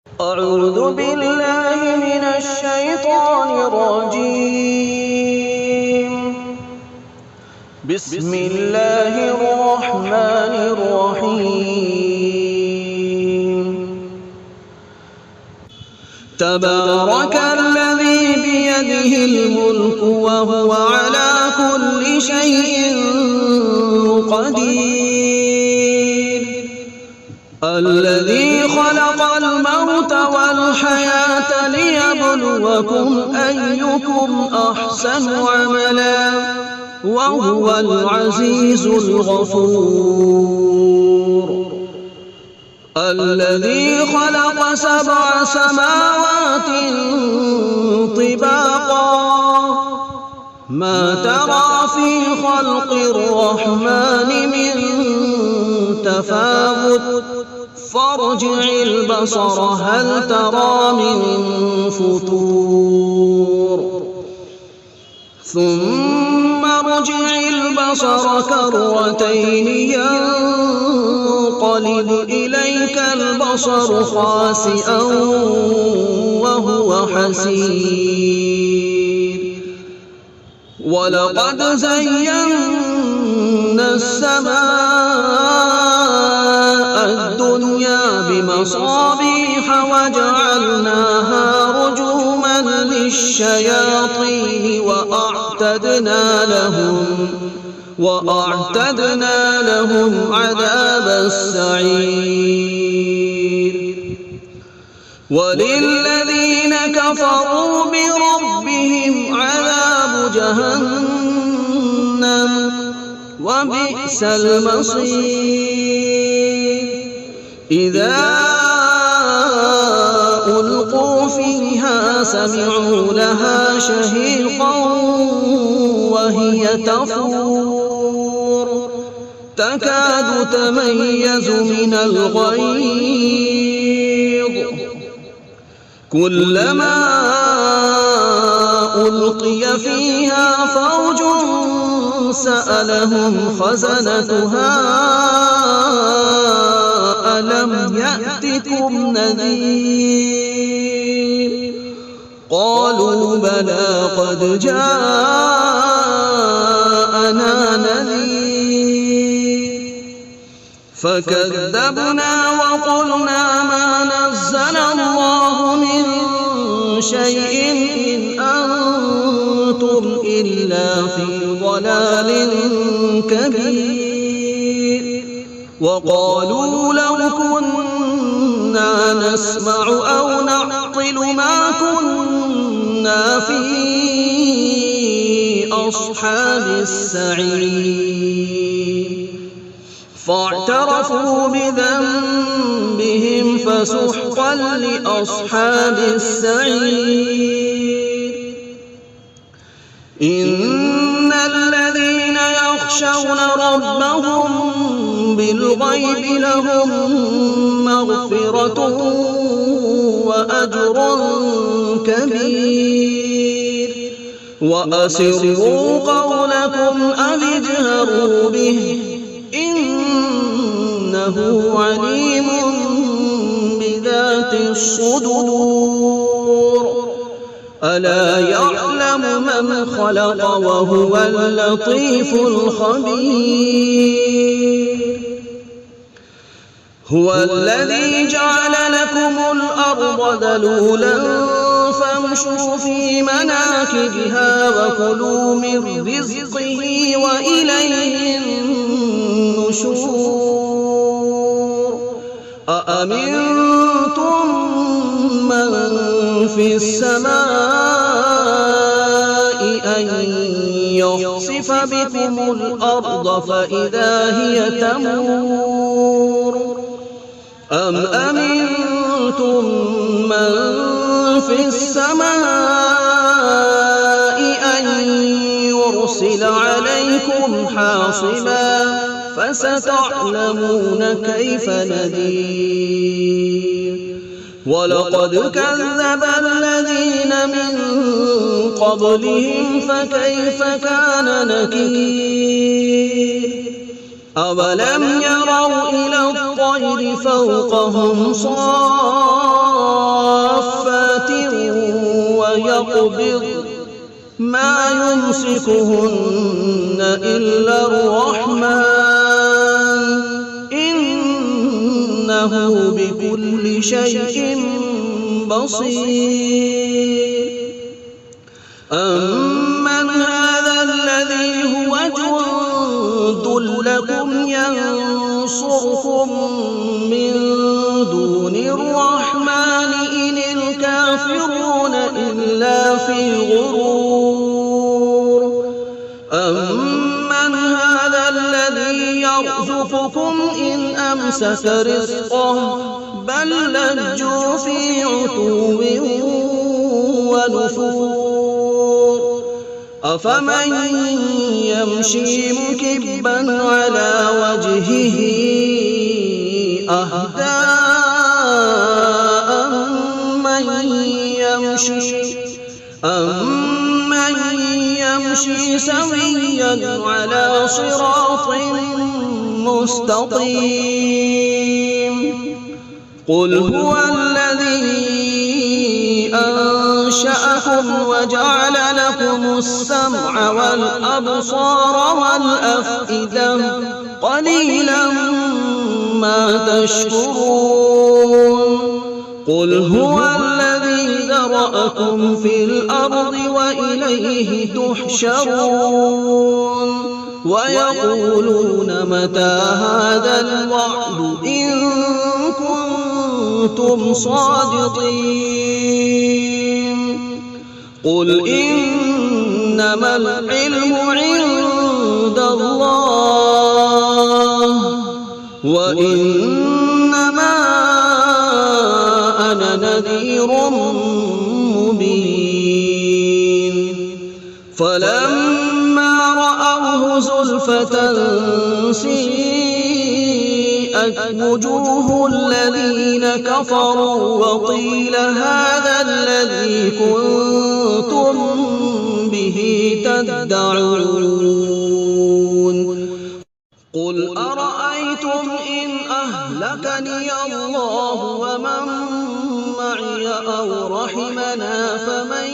أعوذ بالله من الشيطان الرجيم. بسم الله الرحمن الرحيم. تبارك الذي بيده الملك وهو على كل شيء قدير. الذي خلق الموت والحياة ليبلوكم أيكم أحسن عملا وهو العزيز الغفور. الذي خلق 7 سماوات طباقا ما ترى في خلق الرحمن من تفاوت فارجع البصر هل ترى من فطور ثم ارجع البصر كرتين ينقلب إليك البصر خاسئا وهو حسير. ولقد زينا السماء الدنيا بمصابيح وجعلناها رجوما للشياطين وأعتدنا لهم عذاب السعير. وللذين كفروا بربهم عذاب جهنم وبئس المصير. إذا ألقوا فيها سمعوا لها شهيقا وهي تفور تكاد تميز من الغيظ كلما ألقي فيها فوج سألهم خزنتها ألم يأتكم نذير قالوا بلى قد جاءنا نذير فكذبنا وقلنا ما نزل الله من شيء إن أنتم إلا في ضلال كبير. وقالوا لو كنا نسمع أو نعقل ما كنا في أصحاب السعير. فاعترفوا بذنبهم فسحقا لأصحاب السعير. إن الذين يخشون ربهم بالغيب لهم مغفرة وأجر كبير. وأسروا قولكم أو اجهروا به إنه عليم بذات الصدور. ألا يعلم من خلق وهو اللطيف الخبير. هو الذي جعل لكم الأرض ذلولا فامشوا في مناكبها وكلوا من رزقه وإليه النشور. أأمنتم من في السماء أن يخسف بكم الأرض فإذا هي تمور أم أمنتم من في السماء أن يرسل عليكم حاصبا فستعلمون كيف نذير. ولقد كذب الذين من قبلهم فكيف كان نكير. أولم يروا إلى الطير فوقهم صافات ويقبلن ما يريدون ويقولون سحر أو مستمر إن أنتم إلا في ضلال كبير. وقالوا لو كنا نسمع أو نعقل ما كنا في أصحاب السعير. إذا ألقوا فيها سمعوا لها شهيقا وهي تفور تكاد تميز من الغيظ كلما ألقي فيها فوج سألهم خزنتها ألم يأتكم نذير قالوا بلى قد جاءنا نذير فكذبنا وقلنا ما نزل الله من شيء إن أنتم إلا في ضلال كبير. وأسروا قولكم أو اجهروا به إنه عليم بذات الصدور. ألا يعلم من خلق وهو اللطيف الخبير. يقبض ما يمسكهن إلا الرحمن إنه بكل شيء بصير. أمن هذا الذي هو جند لكم ينصركم من دون الرحمن إن الكافرون إلا في غرور. أمن هذا الذي يرزقكم إن أمسك رزقه بل لجوا في عتو ونفور. أفمن يمشي مكبا على وجهه أهدى أمن يمشي سويا على صراط مستقيم. قل هو الذي أنشأكم وجعل لكم السمع والأبصار والأفئدة قليلا ما تشكرون. قل هو الذي ذرأكم في الأرض وإليه تحشرون. ويقولون متى هذا الوعد إن كنتم صادقين. قل إنما العلم عند الله وإنما أنا نذير مبين. فلما رأوه زلفة سيئت وجوه الذين كفروا وقيل هذا الذي كنتم به تدعون. قل أرأيتم إن أهلكني الله ومن معي أو رحمنا فمن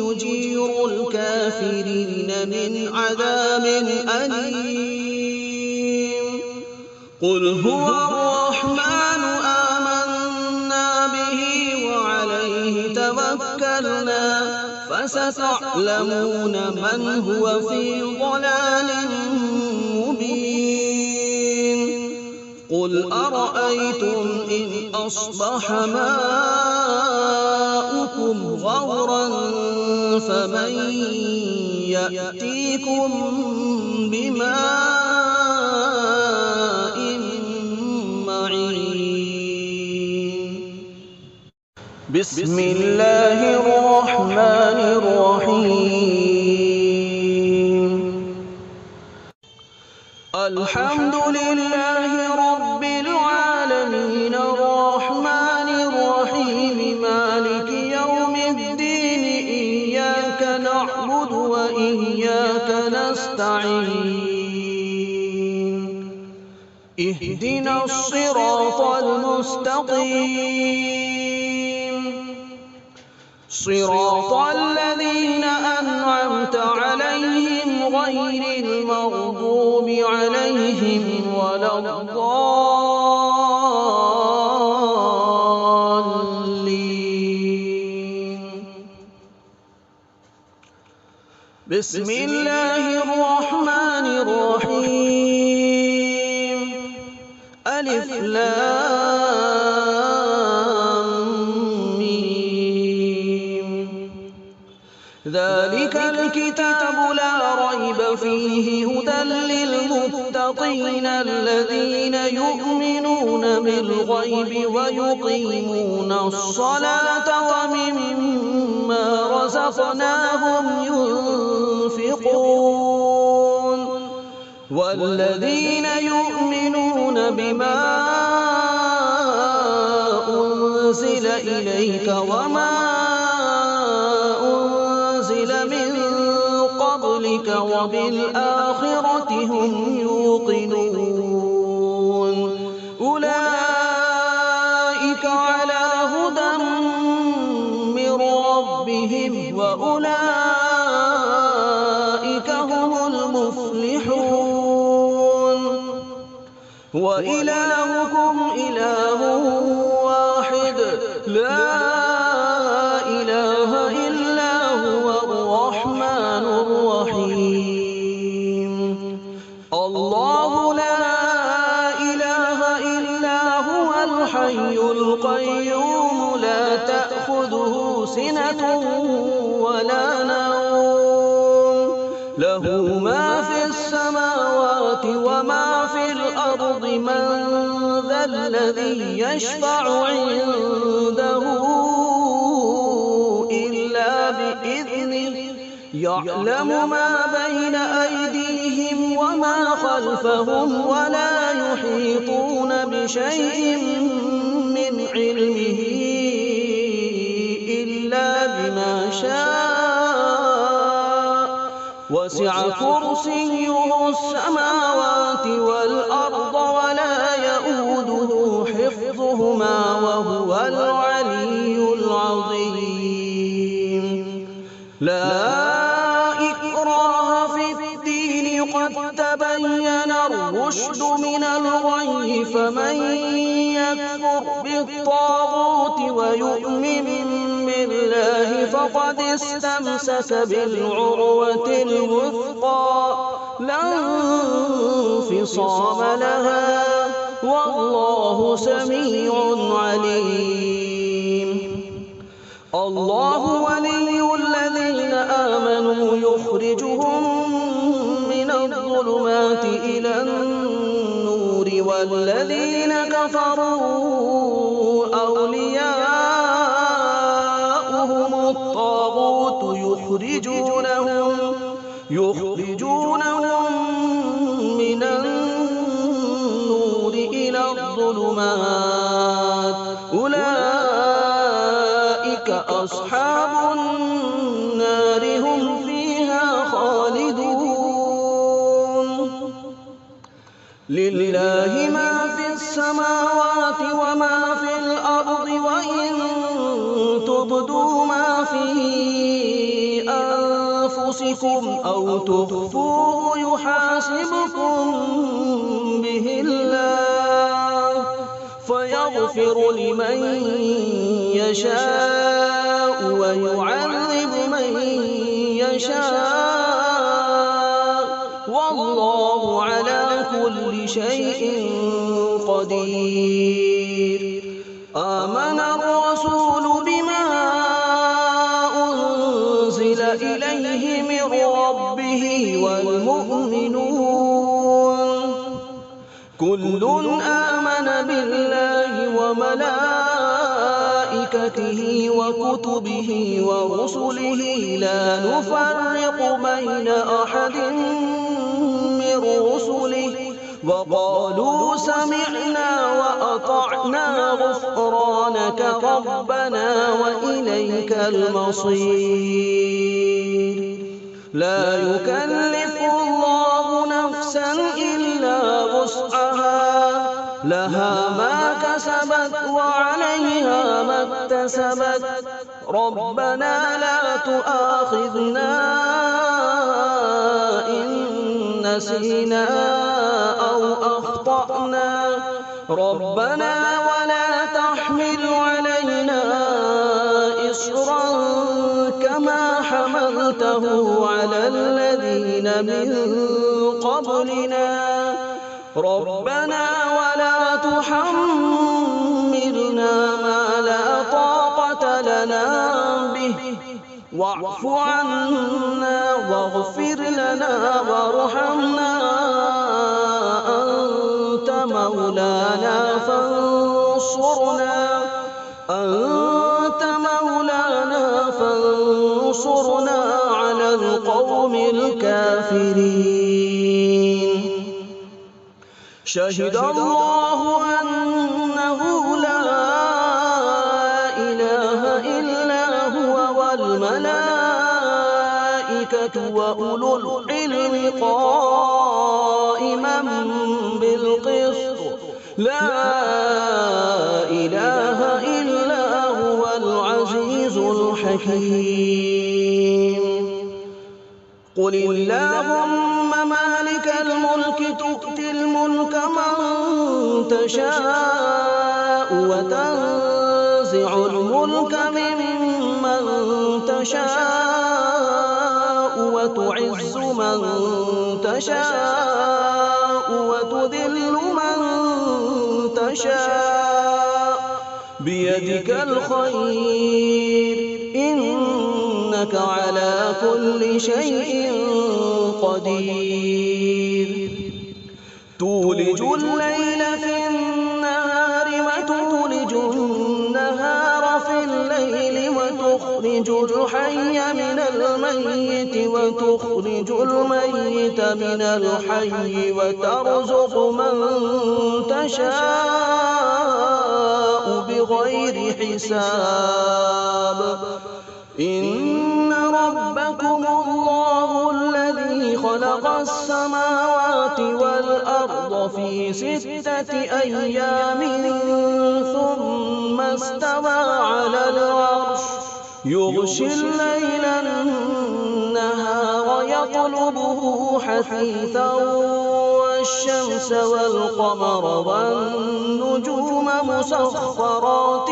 يجير الكافرين من عذاب أليم. قل هو الرحمن آمنا به وعليه توكلنا فستعلمون من هو في ضلال مبين. قل أرأيتم إن أصبح ماؤكم غورا فمن يأتيكم بماء معين. بسم الله الرحمن الرحيم. الحمد لله رب العالمين الرحمن الرحيم مالك يوم الدين إياك نعبد وإياك نستعين. اهدنا الصراط المستقيم صراط الذين أنعمت عليهم غير المغضوب عليهم ولا الضالين. بسم الله الرحمن الرحيم. ألف لام ميم. ذلك الكتاب لا ريب فيه هدى للمتقين الذين يؤمنون بالغيب ويقيمون الصلاة ومما رزقناهم ينفقون. والذين يؤمنون بما أنزل إليك وما أنزل من قبلك وبالآخرة هم يوقنون. أولئك على هدى من ربهم وأولئك هم المفلحون. وإلهكم إله واحد لا إله إلا هو الرحمن الرحيم. الله لا إله إلا هو الحي القيوم لا تأخذه سنة ولا نوم له ما في السماوات وما في الأرض من ذا الذي يشفع عنده إلا بإذنه يعلم ما بين أيديهم وما خلفهم ولا يحيطون بشيء من علمه إلا بما شاء وسع كرسيه السماوات والأرض ولا يئوده حفظهما وهو العلي العظيم. لا إكراه في الدين قد تبين الرشد من الغي فمن يكفر بالطاغوت ويؤمن بالله فقد استمسك بالعروة الوثقى لا انفصام لها والله سميع عليم. الله ولي الذين آمنوا يخرجهم من الظلمات إلى النور والذين كفروا أولياؤهم الطاغوت يخرجونهم من النور إلى الظلمات أولئك أصحاب النار هم فيها خالدون. لله ما في السماوات وما في الأرض وإن تبدوا ما في أنفسكم أو تخفوه يحاسبكم به الله فيغفر لمن يشاء ويعذب من يشاء والله على كل شيء قدير. آمن الرسول بما أنزل إليه من ربه والمؤمنون كل آمن بالله وملائكته وكتبه ورسله لا نفرق بين أحد من رسله وقالوا سمعنا وأطعنا غفرانك ربنا وإليك المصير. لا يكلف الله نفسا إلا وسعها لها ما كسبت وعليها ما اكتسبت ربنا لا تؤاخذنا إن نسينا أو أخطأنا ربنا ولا تحمل علينا إصرا كما حملته على الذين من قبلنا ربنا ولا تحملنا ما لا طاقة لنا به واعف عنا واغفر لنا وارحمنا أنت مولانا فانصرنا على القوم الكافرين. شهد الله أنه لا إله إلا هو والملائكة وأولو العلم قائما بالقسط لا إله إلا هو العزيز الحكيم. قل اللهم مالك الملك تؤتي الملك من تشاء وتنزع الملك ممن تشاء وتعز من تشاء وتذل من تشاء بيدك الخير إنك على كل شيء قدير تولج الليل في النهار وتولج النهار في الليل وتخرج الحي من الميت وتخرج الميت من الحي وترزق من تشاء بغير حساب إن ربكم الله الذي خلق السماوات والأرض في 6 أيام ثم استوى على العرش يغشي الليل النهار يطلبه حثيثا والشمس والقمر والنجوم مسخرات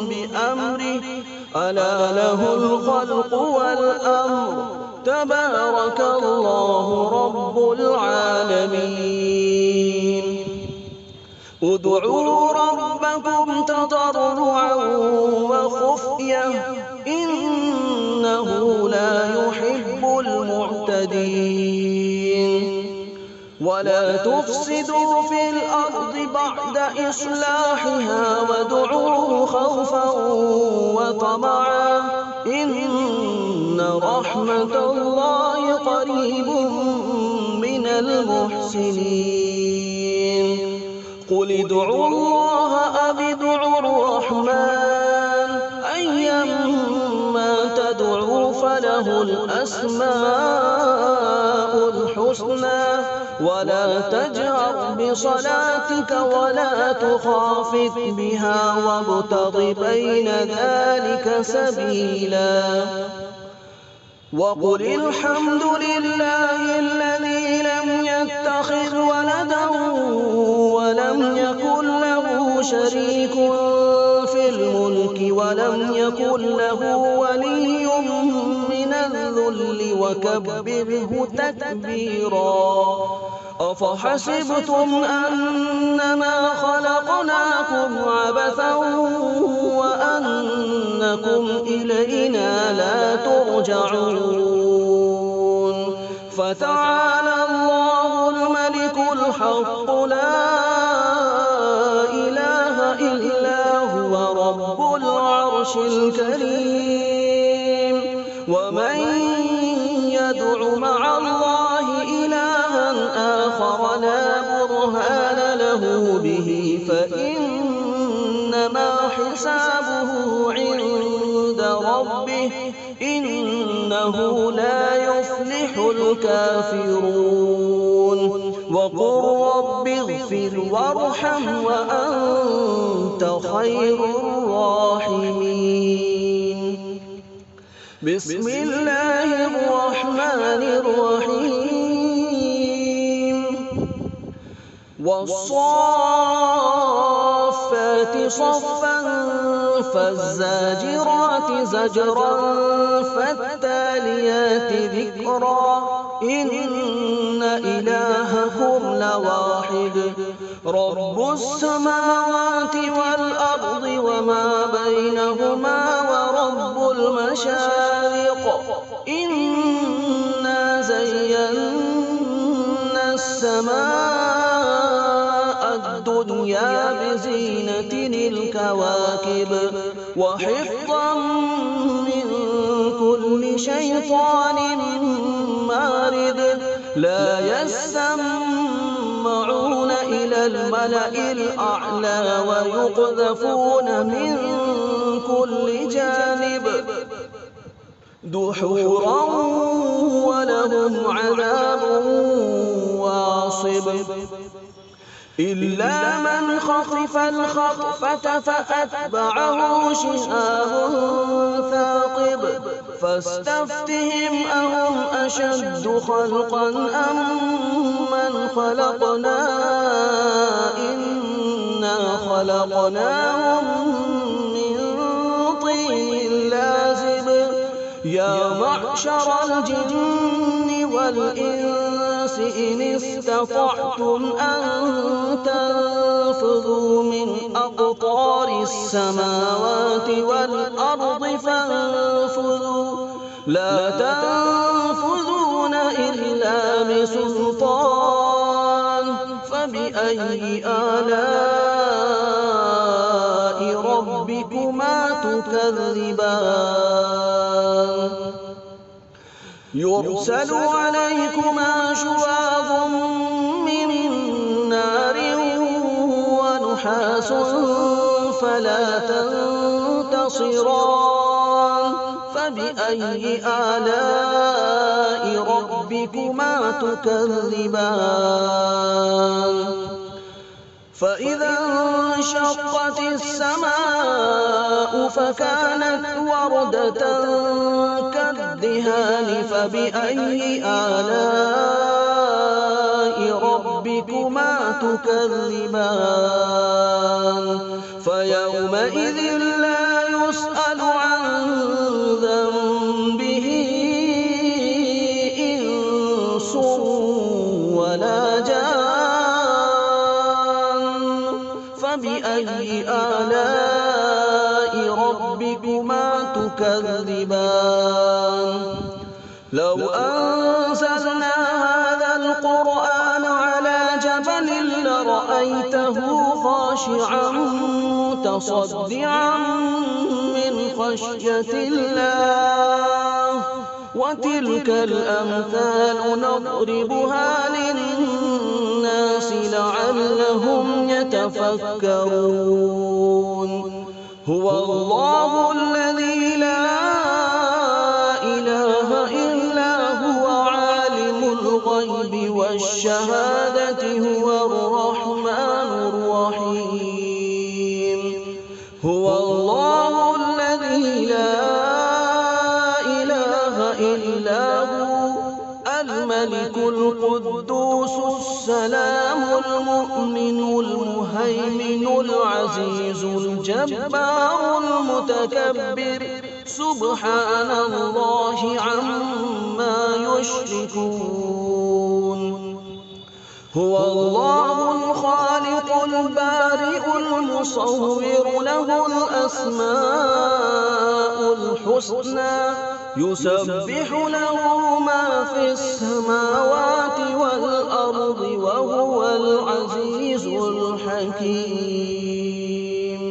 بأمره ألا له الخلق والأمر تبارك الله رب العالمين ادعوا ربكم تضرعا وخفية إنه لا يحب المعتدين ولا تفسدوا في الأرض بعد إصلاحها وادعوه خوفا وطمعا إن رحمة الله قريب من المحسنين قل ادعوا الله أو ادعوا الرحمن أيما تدعوا فله الأسماء الحسنى ولا تجهر بصلاتك ولا تخافت بها وابتغ بين ذلك سبيلا وقل الحمد لله الذي لم يتخذ ولدا ولم يكن له شريك في الملك ولم يكن له ولي من الذل وكبره تكبيرا أفحسبتم أنما خلقناكم عبثا وأنكم إلينا لا ترجعون فتعالى الله الملك الحق لا إله إلا هو رب العرش الكريم ومن يدع مع الله إلها آخر لا برهان له به فإنما حسابه عند ربه إنه لا يفلح الكافرون وقل رب اغفر وارحم وأنت خير الراحمين بسم الله الرحمن الرحيم والصافات صفا فالزاجرات زجرا فالتاليات ذكرا إن إلهكم لواحد رب السماوات والأرض وما بينهما ورب المشارق إنا زينا السماء الدنيا بزينة الكواكب وحفظا من كل شيطان مارد لا يسمعون إلى الملأ الأعلى ويقذفون من كل جانب دحورا ولهم عذاب واصب إلا من خطف الخطفة فأتبعه شهاب ثاقب فاستفتهم أهم أشد خلقا أم من خلقنا إنا خلقناهم من طين لازب يا معشر الجن والإنس إن استطعتم أن تنفذوا من أقطار السماوات والأرض فانفذوا لا تنفذون إلا بسلطان فبأي آلاء ربكما تكذبان يرسل عليكما شواظ من نار ونحاس فلا تنتصران فبأي آلاء ربكما تكذبان فإذا انشقت السماء فكانت وردة كالدهان فبأي آلاء ربكما تكذبان فيومئذ لا يسأل عن ذنبه إنس ولا جان فبأي آلاء ربكما تكذبان لو أنزلنا هذا القرآن على جبل لرأيته خاشعا متصدعا من خشية الله وتلك الأمثال نضربها للناس لعلهم يتفكرون هو الله الذي لا إله إلا هو عالم الغيب والشهادة هو الرحمن الرحيم هو الله الذي لا إله إلا هو الملك القدوس السلام المؤمن المهيمن العزيز الجبار المتكبر سبحان الله عما يشركون هو الله الخالق البارئ المصور له الأسماء الحسنى يسبح له ما في السماوات والأرض وهو العزيز الحكيم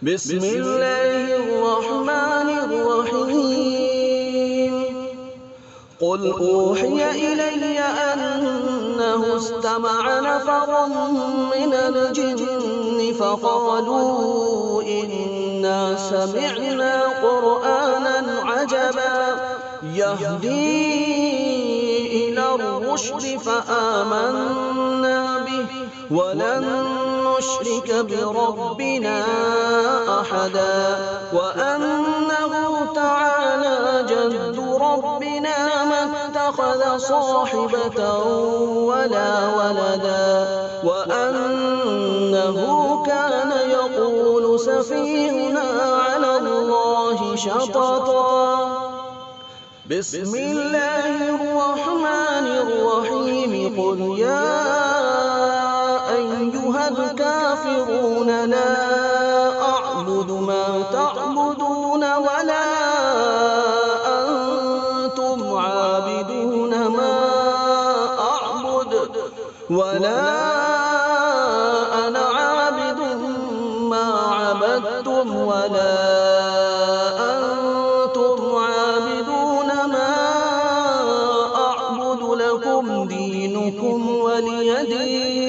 بسم الله الرحمن الرحيم قل أوحي إلي أنه استمع نفر من الجن فقالوا إنا سمعنا قرآنا عجبا يهدي إلى الرشد فآمنا به ولن نشرك بربنا أحدا وأنه تعالى جد ربنا ما اتخذ صاحبة ولا ولدا وأنه كان يقول سفيهنا على الله شططا بسم الله الرحمن الرحيم قل يا أيها الكافرون لا أعبد ما تعبدون ولا أنتم عابدون ما أعبد ولا أنا عابد ما عبدتم ولا أنتم عابدون ما أعبد لكم دينكم ولي دين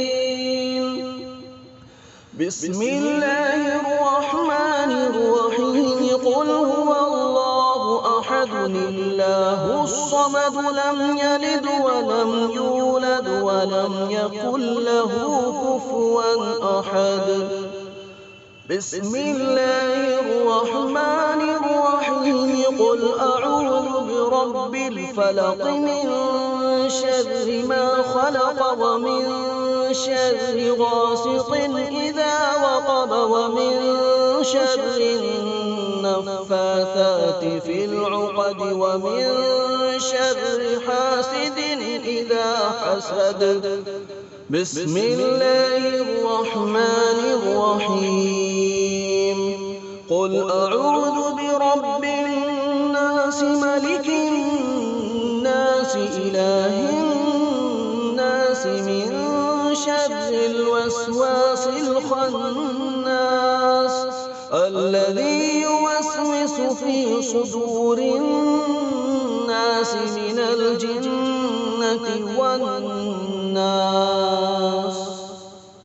بسم الله الرحمن الرحيم قل هو الله أحد الله الصمد لم يلد ولم يولد ولم يكن له كفوا أحد بسم الله الرحمن الرحيم قل برب الفلق من شر ما خلق ومن شر غاسق إذا وقب ومن شر النفاثات في العقد ومن شر حاسد إذا حسد. بسم الله الرحمن الرحيم. قل أعوذ برب الناس ملك الناس إله الناس من شر الوسواس الخناس الذي يوسوس في صدور الناس من الجنة والناس.